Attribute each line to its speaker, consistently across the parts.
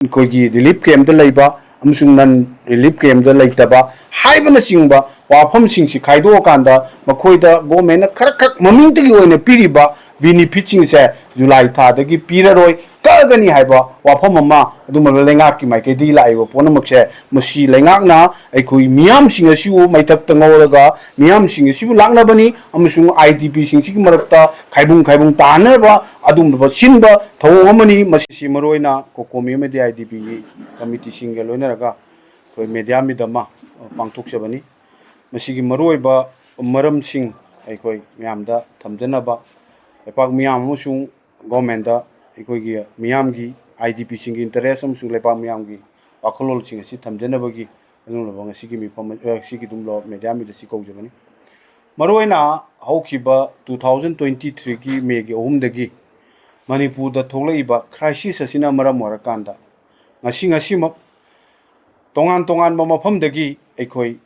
Speaker 1: ꯑꯩꯈꯣꯏꯒꯤ ꯔꯤꯂꯤꯐ ꯀꯦꯝꯞꯇ ꯂꯩꯕ ꯑꯃꯁꯨꯡ ꯅꯟ ꯔꯤꯂꯤꯐ ꯀꯦꯝꯞꯇ ꯂꯩꯇꯕ ꯍꯥꯏꯕꯅꯆꯤꯡꯕ ꯋꯥꯐꯝꯁꯤꯡꯁꯤ ꯈꯥꯏꯗꯣꯛꯑꯀꯥꯟꯗ ꯃꯈꯣꯏꯗ ꯒꯣꯔꯃꯦꯟꯅ ꯈꯔꯈꯛ ꯃꯃꯤꯡꯇꯒꯤ ꯑꯣꯏꯅ ꯄꯤꯔꯤꯕ ꯕꯦꯅꯤꯐꯤꯠꯁꯤꯡꯁꯦ ꯖꯨꯂꯥꯏ ꯊꯥꯗꯒꯤ ꯄꯤꯔꯔꯣꯏ ꯀꯛꯑꯒꯅꯤ ꯍꯥꯏꯕ ꯋꯥꯐꯝ ꯑꯃ ꯑꯗꯨꯝꯕ ꯂꯩꯉꯥꯛꯀꯤ ꯃꯥꯏꯀꯩꯗꯒꯤ ꯂꯥꯛꯏꯕ ꯄꯨꯝꯅꯃꯛꯁꯦ ꯃꯁꯤ ꯂꯩꯉꯥꯛꯅ ꯑꯩꯈꯣꯏ ꯃꯤꯌꯥꯝꯁꯤꯡ ꯑꯁꯤꯕꯨ ꯃꯩꯊꯛꯇ ꯉꯧꯔꯒ ꯃꯤꯌꯥꯝꯁꯤꯡ ꯑꯁꯤꯕꯨ ꯂꯥꯛꯅꯕꯅꯤ ꯑꯃꯁꯨꯡ IDPꯁꯤꯡꯁꯤꯒꯤ ꯃꯔꯛꯇ ꯈꯥꯏꯕꯨꯡ ꯇꯥꯍꯟꯅꯕ ꯑꯗꯨꯝꯕ ꯁꯤꯟꯕ ꯊꯧꯑꯣꯡ ꯑꯃꯅꯤ ꯃꯁꯤ ꯃꯔꯨꯑꯣꯏꯅ ꯀꯣꯀꯣꯃꯤ ꯑꯃꯗꯤ IDPꯒꯤ ꯀꯃꯤꯇꯤꯁꯤꯡꯒ ꯂꯣꯏꯅꯔꯒ ꯑꯩꯈꯣꯏ ꯃꯦꯗꯤꯌꯥ ꯃꯤꯠ ꯑꯃ ꯄꯥꯡꯊꯣꯛꯆꯕꯅꯤ ꯃꯁꯤꯒꯤ ꯃꯔꯨꯑꯣꯏꯕ ꯃꯔꯝꯁꯤꯡ ꯑꯩꯈꯣꯏ ꯃꯌꯥꯝꯗ ꯊꯝꯖꯅꯕ ꯂꯩꯄꯥꯛ ꯃꯤꯌꯥꯝ ꯑꯃꯁꯨꯡ ꯒꯣꯔꯃꯦꯟꯗ ꯑꯩꯈꯣꯏꯒꯤ ꯃꯤꯌꯥꯝꯒꯤ IDPꯁꯤꯡꯒꯤ ꯏꯟꯇꯔꯦꯁ ꯑꯃꯁꯨꯡ ꯂꯩꯄꯥꯛ ꯃꯤꯌꯥꯝꯒꯤ ꯋꯥꯈꯜꯂꯣꯟꯁꯤꯡ ꯑꯁꯤ ꯊꯝꯖꯅꯕꯒꯤ ꯑꯗꯨꯒꯨꯝꯂꯕ ꯉꯁꯤꯒꯤ ꯃꯤꯐꯝ ꯁꯤꯒꯤ ꯑꯗꯨꯝꯕ ꯃꯦꯗꯤꯌꯥ ꯃꯤꯠ ꯑꯁꯤ ꯀꯧꯖꯕꯅꯤ ꯃꯔꯨꯑꯣꯏꯅ ꯍꯧꯈꯤꯕ 2023ꯒꯤ ꯃꯦꯒꯤ 3ꯗꯒꯤ ꯃꯅꯤꯄꯨꯔꯗ ꯊꯣꯛꯂꯛꯏꯕ ꯈ꯭ꯔꯥꯏꯁꯤꯁ ꯑꯁꯤꯅ ꯃꯔꯝ ꯑꯣꯏꯔꯀꯥꯟꯗ ꯉꯁꯤꯃꯛ ꯇꯣꯉꯥꯟꯕ ꯃꯐꯝꯗꯒꯤ ꯑꯩꯈꯣꯏ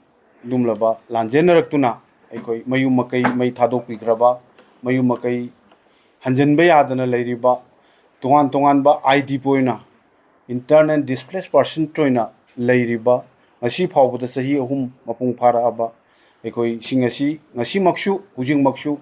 Speaker 1: ꯑꯗꯨꯝꯂꯕ ꯂꯥꯟꯖꯦꯟꯅꯔꯛꯇꯨꯅ ꯑꯩꯈꯣꯏ ꯃꯌꯨꯝ ꯃꯀꯩ ꯃꯩ ꯊꯥꯗꯣꯛꯄꯤꯈ꯭ꯔꯕ ꯃꯌꯨꯝ ꯃꯀꯩ ꯍꯟꯖꯤꯟꯕ ꯌꯥꯗꯅ ꯂꯩꯔꯤꯕ ꯇꯣꯉꯥꯟꯕ IDP ꯑꯣꯏꯅ ꯏꯟꯇꯔꯟ ꯑꯦꯟड ꯗꯤꯁꯄ꯭ꯂꯦꯁ ꯄꯔꯁꯟ ꯑꯣꯏꯅ ꯂꯩꯔꯤꯕ ꯉꯁꯤ ꯐꯥꯎꯕꯗ ꯆꯍꯤ 3 ꯃꯄꯨꯡ ꯐꯥꯔꯛꯑꯕ ꯑꯩꯈꯣꯏꯁꯤꯡ ꯑꯁꯤ ꯉꯁꯤꯃꯛꯁꯨ ꯍꯧꯖꯤꯛꯃꯛꯁꯨ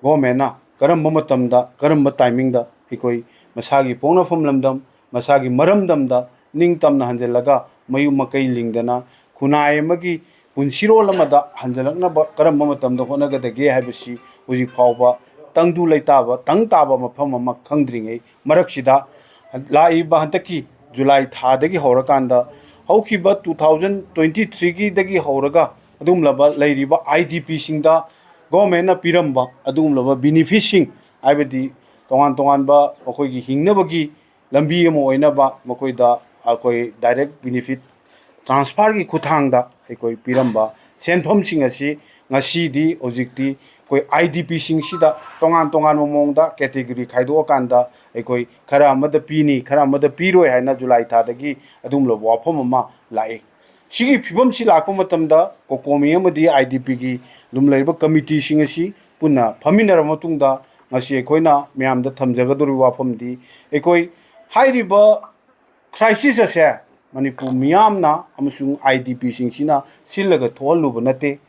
Speaker 1: ꯒꯣꯔꯃꯦꯟꯅ ꯀꯔꯝꯕ ꯃꯇꯝꯗ ꯀꯔꯝꯕ ꯇꯥꯏꯃꯤꯡꯗ ꯑꯩꯈꯣꯏ ꯃꯁꯥꯒꯤ ꯄꯣꯛꯅꯐꯝ ꯂꯝꯗꯝ ꯃꯁꯥꯒꯤ ꯃꯔꯝꯗꯝꯗ ꯅꯤꯡꯇꯝꯅ ꯍꯟꯖꯤꯜꯂꯒ ꯃꯌꯨꯝ ꯃꯀꯩ ꯂꯤꯡꯗꯅ ꯈꯨꯟꯅꯥꯏ ꯑꯃꯒꯤ ꯄꯨꯟꯁꯤꯔꯣꯜ ꯑꯃꯗ ꯍꯟꯖꯤꯜꯂꯛꯅꯕ ꯀꯔꯝꯕ ꯃꯇꯝꯗ ꯍꯣꯠꯅꯒꯗꯒꯦ ꯍꯥꯏꯕꯁꯤ ꯍꯧꯖꯤꯛ ꯐꯥꯎꯕ ꯇꯪꯗꯨ ꯂꯩꯇꯥꯕ ꯇꯪ ꯇꯥꯕ ꯃꯐꯝ ꯑꯃ ꯈꯪꯗ꯭ꯔꯤꯉꯩ ꯃꯔꯛꯁꯤꯗ ꯂꯥꯛꯏꯕ ꯍꯟꯗꯛꯀꯤ ꯖꯨꯂꯥꯏ ꯊꯥꯗꯒꯤ ꯍꯧꯔꯀꯥꯟꯗ ꯍꯧꯈꯤꯕ 2023ꯒꯤꯗꯒꯤ ꯍꯧꯔꯒ ꯑꯗꯨꯝꯂꯕ ꯂꯩꯔꯤꯕ IDPꯁꯤꯡꯗ ꯒꯣꯔꯃꯦꯟꯅ ꯄꯤꯔꯝꯕ ꯑꯗꯨꯒꯨꯝꯂꯕ ꯕꯦꯅꯤꯐꯤꯠꯁꯤꯡ ꯍꯥꯏꯕꯗꯤ ꯇꯣꯉꯥꯟꯕ ꯑꯩꯈꯣꯏꯒꯤ ꯍꯤꯡꯅꯕꯒꯤ ꯂꯝꯕꯤ ꯑꯃ ꯑꯣꯏꯅꯕ ꯃꯈꯣꯏꯗ ꯑꯩꯈꯣꯏ ꯗꯥꯏꯔꯦꯛ ꯕꯦꯅꯤꯐꯤꯠ ꯇ꯭ꯔꯥꯟꯁꯐꯔꯒꯤ ꯈꯨꯠꯊꯥꯡꯗ ꯑꯩꯈꯣꯏ ꯄꯤꯔꯝꯕ ꯁꯦꯟꯐꯝꯁꯤꯡ ꯑꯁꯤ ꯉꯁꯤꯗꯤ ꯍꯧꯖꯤꯛꯇꯤ ꯑꯩꯈꯣꯏ IDPꯁꯤꯡꯁꯤꯗꯇꯣꯉꯥꯟꯕ ꯃꯑꯣꯡꯗ ꯀꯦꯇꯦꯒꯣꯔꯤ ꯈꯥꯏꯗꯣꯛꯑꯀꯥꯟꯗ ꯑꯩꯈꯣꯏ ꯈꯔ ꯑꯃꯗ ꯄꯤꯅꯤ ꯈꯔ ꯑꯃꯗ ꯄꯤꯔꯣꯏ ꯍꯥꯏꯅ ꯖꯨꯂꯥꯏ ꯊꯥꯗꯒꯤ ꯑꯗꯨꯝꯂꯕ ꯋꯥꯐꯝ ꯑꯃ ꯂꯥꯛꯏ ꯁꯤꯒꯤ ꯐꯤꯕꯝꯁꯤ ꯂꯥꯛꯄ ꯃꯇꯝꯗ ꯀꯣꯀꯣꯃꯤ ꯑꯃꯗꯤ IDPꯒꯤ ꯑꯗꯨꯝ ꯂꯩꯔꯤꯕ ꯀꯃꯤꯇꯤꯁꯤꯡ ꯑꯁꯤ ꯄꯨꯟꯅ ꯐꯝꯃꯤꯟꯅꯔꯕ ꯃꯇꯨꯡꯗ ꯉꯁꯤ ꯑꯩꯈꯣꯏꯅ ꯃꯌꯥꯝꯗ ꯊꯝꯖꯒꯗꯧꯔꯤꯕ ꯋꯥꯐꯝꯗꯤ ꯑꯩꯈꯣꯏ ꯍꯥꯏꯔꯤꯕ ꯈ꯭ꯔꯥꯏꯁꯤꯁ ꯑꯁꯦ ꯃꯅꯤꯄꯨꯔ ꯃꯤꯌꯥꯝꯅ ꯑꯃꯁꯨꯡ IDPꯁꯤꯡꯁꯤꯅ ꯁꯤꯜꯂꯒ ꯊꯣꯛꯍꯜꯂꯨꯕ ꯅꯠꯇꯦ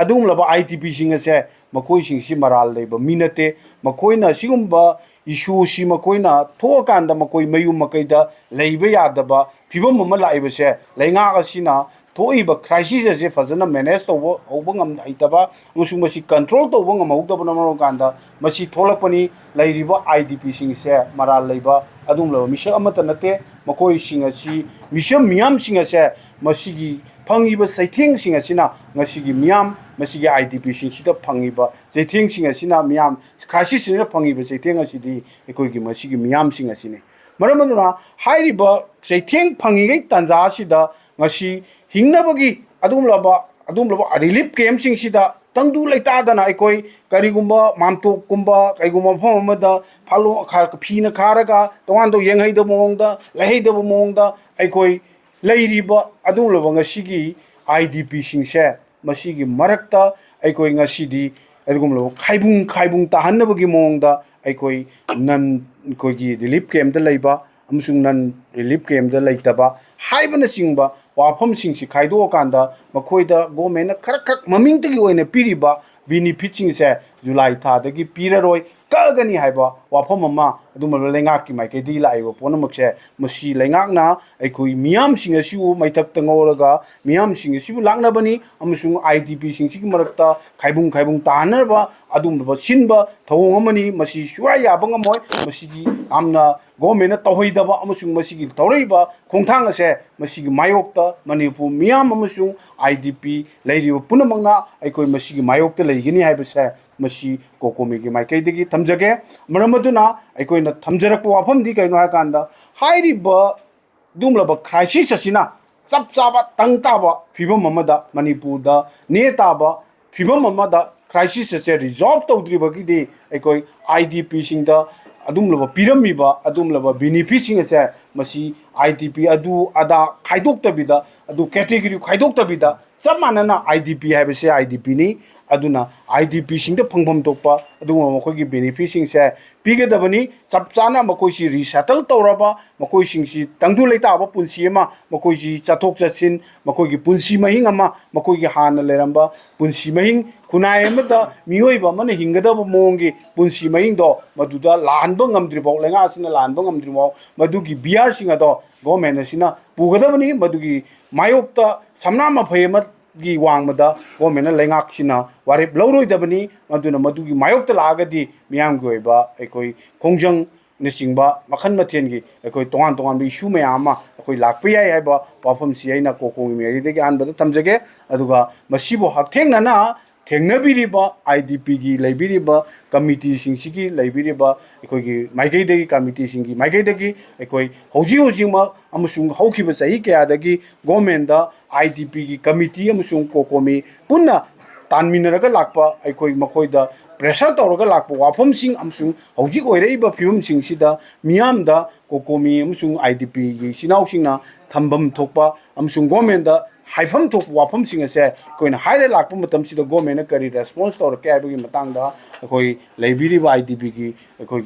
Speaker 1: ꯑꯗꯨꯒꯨꯝꯂꯕ IDPꯁꯤꯡ ꯑꯁꯦ ꯃꯈꯣꯏꯁꯤꯡꯁꯤ ꯃꯔꯥꯜ ꯂꯩꯕ ꯃꯤ ꯅꯠꯇꯦ ꯃꯈꯣꯏꯅ ꯑꯁꯤꯒꯨꯝꯕ ꯏꯁꯨꯁꯤ ꯃꯈꯣꯏꯅ ꯊꯣꯛꯑꯀꯥꯟꯗ ꯃꯈꯣꯏ ꯃꯌꯨꯝ ꯃꯀꯩꯗ ꯂꯩꯕ ꯌꯥꯗꯕ ꯐꯤꯕꯝ ꯑꯃ ꯂꯥꯛꯏꯕꯁꯦ ꯂꯩꯉꯥꯛ ꯑꯁꯤꯅ ꯊꯣꯛꯏꯕ ꯈ꯭ꯔꯥꯏꯁꯤꯁ ꯑꯁꯤ ꯐꯖꯅ ꯃꯦꯅꯦꯖ ꯇꯧꯕ ꯍꯩꯇꯕ ꯑꯃꯁꯨꯡ ꯃꯁꯤ ꯀꯟꯇ꯭ꯔꯣꯜ ꯇꯧꯕ ꯉꯝꯍꯧꯗꯕꯅ ꯃꯔꯝ ꯀꯥꯟꯗ ꯃꯁꯤ ꯊꯣꯛꯂꯛꯄꯅꯤ ꯂꯩꯔꯤꯕ IDPꯁꯤꯡꯁꯦ ꯃꯔꯥꯜ ꯂꯩꯕ ꯑꯗꯨꯒꯨꯝꯂꯕ ꯃꯤꯁꯛ ꯑꯃꯠꯇ ꯅꯠꯇꯦ ꯃꯈꯣꯏꯁꯤꯡ ꯑꯁꯤ ꯃꯤꯁꯝ ꯃꯤꯌꯥꯝꯁꯤꯡ ꯑꯁꯦ ꯃꯁꯤꯒꯤ ꯐꯪꯉꯤꯕ ꯆꯩꯊꯦꯡꯁꯤꯡ ꯑꯁꯤꯅ ꯉꯁꯤꯒꯤ ꯃꯤꯌꯥꯝ ꯃꯁꯤꯒꯤ IDPꯁꯤꯡꯁꯤꯗ ꯐꯪꯉꯤꯕ ꯆꯩꯊꯦꯡꯁꯤꯡ ꯑꯁꯤꯅ ꯃꯤꯌꯥꯝ ꯈ꯭ꯔꯥꯏꯁꯤꯁꯁꯤꯅ ꯐꯪꯉꯤꯕ ꯆꯩꯊꯦꯡ ꯑꯁꯤꯗꯤ ꯑꯩꯈꯣꯏꯒꯤ ꯃꯁꯤꯒꯤ ꯃꯤꯌꯥꯝꯁꯤꯡ ꯑꯁꯤꯅꯤ ꯃꯔꯝ ꯑꯗꯨꯅ ꯍꯥꯏꯔꯤꯕ ꯆꯩꯊꯦꯡ ꯐꯪꯉꯤꯉꯩ ꯇꯥꯟꯖꯥ ꯑꯁꯤꯗ ꯉꯁꯤ ꯍꯤꯡꯅꯕꯒꯤ ꯑꯗꯨꯒꯨꯝꯂꯕ ꯔꯤꯂꯤꯐ ꯀꯦꯝꯞꯁꯤꯡꯁꯤꯗ ꯇꯪꯗꯨ ꯂꯩꯇꯥꯗꯅ ꯑꯩꯈꯣꯏ ꯀꯔꯤꯒꯨꯝꯕ ꯃꯥꯝꯇꯣꯞꯀꯨꯝꯕ ꯀꯩꯒꯨꯝꯕ ꯃꯐꯝ ꯑꯃꯗ ꯐꯤꯅ ꯈꯥꯔꯒ ꯇꯣꯉꯥꯟꯕ ꯌꯦꯡꯍꯩꯗꯕ ꯃꯑꯣꯡꯗ ꯂꯩꯍꯩꯗꯕ ꯃꯑꯣꯡꯗ ꯑꯩꯈꯣꯏ ꯂꯩꯔꯤꯕ ꯑꯗꯨꯒꯨꯝꯂꯕꯉꯁꯤꯒꯤ IDPꯁꯤꯡꯁꯦ ꯃꯁꯤꯒꯤ ꯃꯔꯛꯇ ꯑꯩꯈꯣꯏ ꯉꯁꯤꯗꯤ ꯑꯗꯨꯒꯨꯝꯂꯕ ꯈꯥꯏꯕꯨꯡ ꯇꯥꯍꯟꯅꯕꯒꯤ ꯃꯑꯣꯡꯗ ꯑꯩꯈꯣꯏꯒꯤ ꯔꯤꯂꯤꯐ ꯀꯦꯝꯞꯇ ꯂꯩꯕ ꯑꯃꯁꯨꯡ ꯅꯟ ꯔꯤꯂꯤꯐ ꯀꯦꯝꯞꯇ ꯂꯩꯇꯕ ꯍꯥꯏꯕꯅꯆꯤꯡꯕ ꯋꯥꯐꯝꯁꯤꯡꯁꯤ ꯈꯥꯏꯗꯣꯛꯑꯀꯥꯟꯗ ꯃꯈꯣꯏꯗ ꯒꯣꯔꯃꯦꯟꯅ ꯈꯔꯈꯛ ꯃꯃꯤꯡꯇꯒꯤ ꯑꯣꯏꯅ ꯄꯤꯔꯤꯕ ꯕꯦꯅꯤꯐꯤꯠꯁꯤꯡꯁꯦ ꯖꯨꯂꯥꯏ ꯊꯥꯗꯒꯤ ꯄꯤꯔꯔꯣꯏ ꯀꯛꯑꯒꯅꯤ ꯍꯥꯏꯕ ꯋꯥꯐꯝ ꯑꯃ ꯑꯗꯨꯝꯕ ꯂꯩꯉꯥꯛꯀꯤ ꯃꯥꯏꯀꯩꯗꯒꯤ ꯂꯥꯛꯏꯕ ꯄꯨꯝꯅꯃꯛꯁꯦ ꯃꯁꯤ ꯂꯩꯉꯥꯛꯅ ꯑꯩꯈꯣꯏ ꯃꯤꯌꯥꯝꯁꯤꯡ ꯑꯁꯤꯕꯨ ꯃꯩꯊꯛꯇ ꯉꯧꯔꯒ ꯃꯤꯌꯥꯝꯁꯤꯡ ꯑꯁꯤꯕꯨ ꯂꯥꯛꯅꯕꯅꯤ ꯑꯃꯁꯨꯡ IDPꯁꯤꯡꯁꯤꯒꯤ ꯃꯔꯛꯇ ꯈꯥꯏꯕꯨꯡ ꯇꯥꯍꯟꯅꯕ ꯑꯗꯨꯝꯕ ꯁꯤꯟꯕ ꯊꯧꯑꯣꯡ ꯑꯃꯅꯤ ꯃꯁꯤ ꯁꯨꯡꯌꯥ ꯌꯥꯕ ꯉꯝꯃꯣꯏ ꯃꯁꯤꯒꯤ ꯌꯥꯝꯅ ꯒꯣꯔꯃꯦꯟꯅ ꯇꯧꯍꯩꯗꯕ ꯑꯃꯁꯨꯡ ꯃꯁꯤꯒꯤ ꯇꯧꯔꯛꯏꯕ ꯈꯣꯡꯊꯥꯡ ꯑꯁꯦ ꯃꯁꯤꯒꯤ ꯃꯥꯌꯣꯛꯇ ꯃꯅꯤꯄꯨꯔ ꯃꯤꯌꯥꯝ ꯑꯃꯁꯨꯡ IDP ꯂꯩꯔꯤꯕ ꯄꯨꯝꯅꯃꯛꯅ ꯑꯩꯈꯣꯏ ꯃꯁꯤꯒꯤ ꯃꯥꯌꯣꯛꯇ ꯂꯩꯒꯅꯤ ꯍꯥꯏꯕꯁꯦ ꯃꯁꯤ ꯀꯣꯀꯣꯃꯤꯒꯤ ꯃꯥꯏꯀꯩꯗꯒꯤ ꯊꯝꯖꯒꯦ ꯃꯔꯝ ꯑꯗꯨꯅ ꯑꯩꯈꯣꯏꯅ ꯊꯝꯖꯔꯛꯄ ꯋꯥꯐꯝꯗꯤ ꯀꯩꯅꯣ ꯍꯥꯏꯔꯀꯥꯟꯗ ꯍꯥꯏꯔꯤꯕ ꯑꯗꯨꯒꯨꯝꯂꯕ ꯈ꯭ꯔꯥꯏꯁꯤꯁ ꯑꯁꯤꯅ ꯆꯞ ꯆꯥꯕ ꯇꯪ ꯇꯥꯕ ꯐꯤꯕꯝ ꯑꯃꯗ ꯃꯅꯤꯄꯨꯔꯗ ꯅꯦ ꯇꯥꯕ ꯐꯤꯕꯝ ꯑꯃꯗ ꯈ꯭ꯔꯥꯏꯁꯤꯁ ꯑꯁꯦ ꯔꯤꯖꯣꯜꯚ ꯇꯧꯗ꯭ꯔꯤꯕꯒꯤꯗꯤ ꯑꯩꯈꯣꯏ IDPꯁꯤꯡꯗ ꯑꯗꯨꯝꯂꯕ ꯄꯤꯔꯝꯃꯤꯕ ꯑꯗꯨꯝꯂꯕ ꯕꯦꯅꯤꯐꯤꯠꯁꯤꯡ ꯑꯁꯦ ꯃꯁꯤ IDP ꯑꯗꯨ ꯑꯗꯥ ꯈꯥꯏꯗꯣꯛꯇꯕꯤꯗ ꯑꯗꯨ ꯀꯦꯇꯦꯒꯣꯔꯤ ꯈꯥꯏꯗꯣꯛꯇꯕꯤꯗ चप मानना IDP है बसे IDP नी अदुना IDP सिंग फंगफम तोपा अदुमा मखोगी बेनिफिट सिंग से पीगदबनी चप चाना मकोइसी रिसेटल तौरबा मकोइसिंगसी तंगदु लेताबा पुंसी अमा मकोइसी चथोक चसिन मकोइगी पुंसी महिंग अमा मकोइगी हाना लेरंबा पुंसी महिंग खुनाय अमदा मियोइबा मन हिंगदब मोंगी पुंसी महिंग दो मदुदा लानबा ngamdribaw lenga sina लानबा ngamdribaw मदुगी बियार सिंग दो गवर्नमेंट सिना पुगदबनी मदुगी मायोक्ता समना मफय की वांगमदा गवर्नमेंट लेंगाक्सिना वारेप लौरोइदबनी मदुना मदुगी मायोक्ता लागदी मियाम गोइबा एकोई खोंजंग निसिंगबा मखन मथेनगी एकोई तोंगान तोंगान बि इशू मयामा एकोई लाकपि याय हाइबा वाफम सि आइना कोकोंगी मेरिदेगी आनबदा थमजगे अदुगा मसिबो हकथेंगना थेंगनबिरिबा IDP की लेबिरिबा कमिटी सिंगसिगी लेबिरिबा एकोई माइगैदगी कमिटी सिंगी माइगैदगी एकोई हौजी हौजिमा अमसुंग हौखिबा सही कयादगी गवर्नमेंट दा IDP की कमिटी अमसुंग कोकोमी पुन्ना तानमिनरगा लाकपा एकोई मखोइदा प्रेशर तौरगा लाकपा वाफम सिंग अमसुंग हौजी ओइरेइबा फिवम सिंगसिदा मियामदा कोकोमी अमसुंग IDP की सिनाउसिंगना थंबम थोकपा अमसुंग गवर्नमेंट दा हाइफम थोक वाफम सिंग से कोइना हाइरे लाकपा मतम सिदा गवर्नमेंट करी रेस्पॉन्स तौर के आइबगी मतंगदा कोई लेबिरिबा IDP की कोई